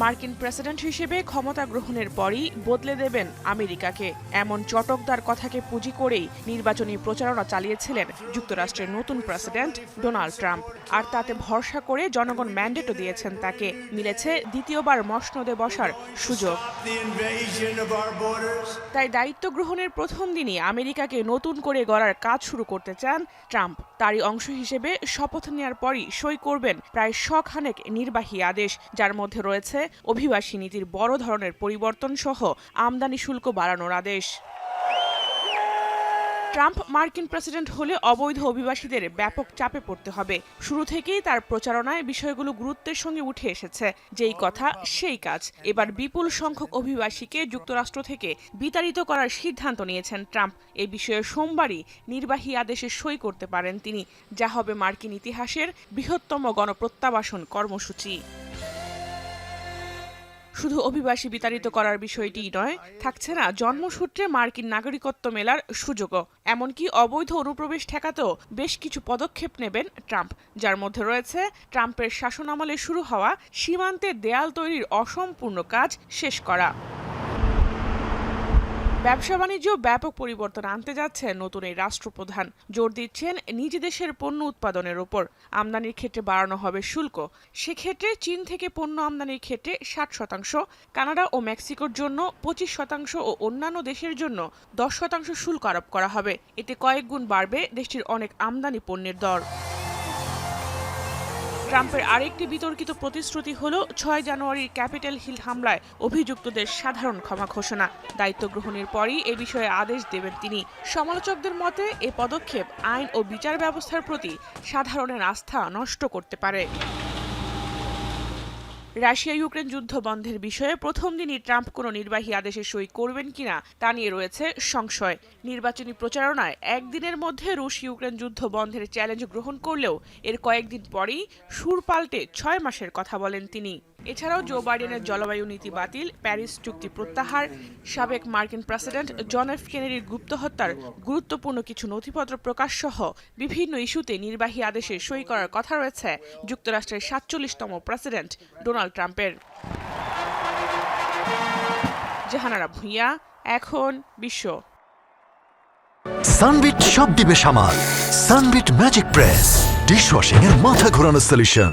মার্কিন প্রেসিডেন্ট হিসেবে ক্ষমতা গ্রহণের পরই বদলে দেবেন আমেরিকাকে, এমন চটকদার কথাকে পুঁজি করেই নির্বাচনী প্রচারণা চালিয়েছিলেন যুক্তরাষ্ট্রের নতুন প্রেসিডেন্ট ডোনাল্ড ট্রাম্প। আর তাতে ভরসা করে জনগণ ম্যান্ডেটও দিয়েছেন তাকে। মিলেছে দ্বিতীয়বার মসনদে বসার সুযোগ। তাই দায়িত্ব গ্রহণের প্রথম দিনই আমেরিকাকে নতুন করে গড়ার কাজ শুরু করতে চান ট্রাম্প। তারই অংশ হিসেবে শপথ নেওয়ার পরই সই করবেন প্রায় শখানেক নির্বাহী আদেশ, যার মধ্যে রয়েছে অভিবাসী নীতির বড় ধরনের পরিবর্তন সহ আমদানি শুল্ক বাড়ানোর আদেশ। ট্রাম্প মার্কিন প্রেসিডেন্ট হলে অবৈধ অভিবাসীদের ব্যাপক চাপে পড়তে হবে। শুরু থেকেই তার প্রচারণায় বিষয়গুলো গুরুত্বের সঙ্গে উঠে এসেছে। যেই কথা সেই কাজ। এবার বিপুল সংখ্যক অভিবাসীকে যুক্তরাষ্ট্র থেকে বিতাড়িত করার সিদ্ধান্ত নিয়েছেন ট্রাম্প। এ বিষয়ে সোমবারই নির্বাহী আদেশে সই করতে পারেন তিনি, যা হবে মার্কিন ইতিহাসের বৃহত্তম গণপ্রত্যাবাসন কর্মসূচি। শুধু অভিবাসী বিতাড়িত করার বিষয়টিই নয়, থাকছে না জন্মসূত্রে মার্কিন নাগরিকত্ব মেলার সুযোগও। এমনকি অবৈধ অনুপ্রবেশ ঠেকাতেও বেশ কিছু পদক্ষেপ নেবেন ট্রাম্প, যার মধ্যে রয়েছে ট্রাম্পের শাসনামলে শুরু হওয়া সীমান্তে দেয়াল তৈরির অসম্পূর্ণ কাজ শেষ করা। ব্যবসা বাণিজ্য ব্যাপক পরিবর্তন আনতে যাচ্ছে নতুন এই রাষ্ট্রপ্রধান। জোর দিচ্ছেন নিজ দেশের পণ্য উৎপাদনের ওপর। আমদানির ক্ষেত্রে বাড়ানো হবে শুল্ক। সেক্ষেত্রে চীন থেকে পণ্য আমদানির ক্ষেত্রে 60%, কানাডা ও মেক্সিকোর জন্য 25% ও অন্যান্য দেশের জন্য 10% শুল্ক আরোপ করা হবে। এতে কয়েক গুণ বাড়বে দেশটির অনেক আমদানি পণ্যের দর। ট্রাম্পের আরেকটি বিতর্কিত প্রতিশ্রুতি হল 6 জানুয়ারির ক্যাপিটল হিল হামলায় অভিযুক্তদের সাধারণ ক্ষমা ঘোষণা। দায়িত্ব গ্রহণের পরই এ বিষয়ে আদেশ দেবেন তিনি। সমালোচকদের মতে এ পদক্ষেপ আইন ও বিচার ব্যবস্থার প্রতি সাধারণের আস্থা নষ্ট করতে পারে। রাশিয়া ইউক্রেন যুদ্ধ বন্ধের বিষয়ে প্রথম দিনই ট্রাম্প কোনো নির্বাহী আদেশে সই করবেন কিনা তা নিয়ে রয়েছে সংশয়। নির্বাচনী প্রচারণায় একদিনের মধ্যে রুশ ইউক্রেন যুদ্ধ বন্ধের চ্যালেঞ্জ গ্রহণ করলেও এর কয়েকদিন পরেই সুর পাল্টে 6 মাসের কথা বলেন তিনি। এছাড়াও জো বাইডেনের জলবায়ু নীতি বাতিল, প্যারিস চুক্তি প্রত্যাহার, সাবেক মার্কিন প্রেসিডেন্ট জন এফ কেনেডির গুপ্ত হত্যার গুরুত্বপূর্ণ কিছু নথিপত্র প্রকাশ সহ বিভিন্ন ইস্যুতে নির্বাহী আদেশে সই করার কথা রয়েছে যুক্তরাষ্ট্রের 47তম প্রেসিডেন্ট ডোনাল্ড ট্রাম্পের। জাহানারা ভুঁইয়া, এখন বিশ্ব। সানবিট সব দিবে সামাল। সানবিট ম্যাজিক প্রেস ডিশওয়াশিং এর মাথা ঘোরানো সলিউশন।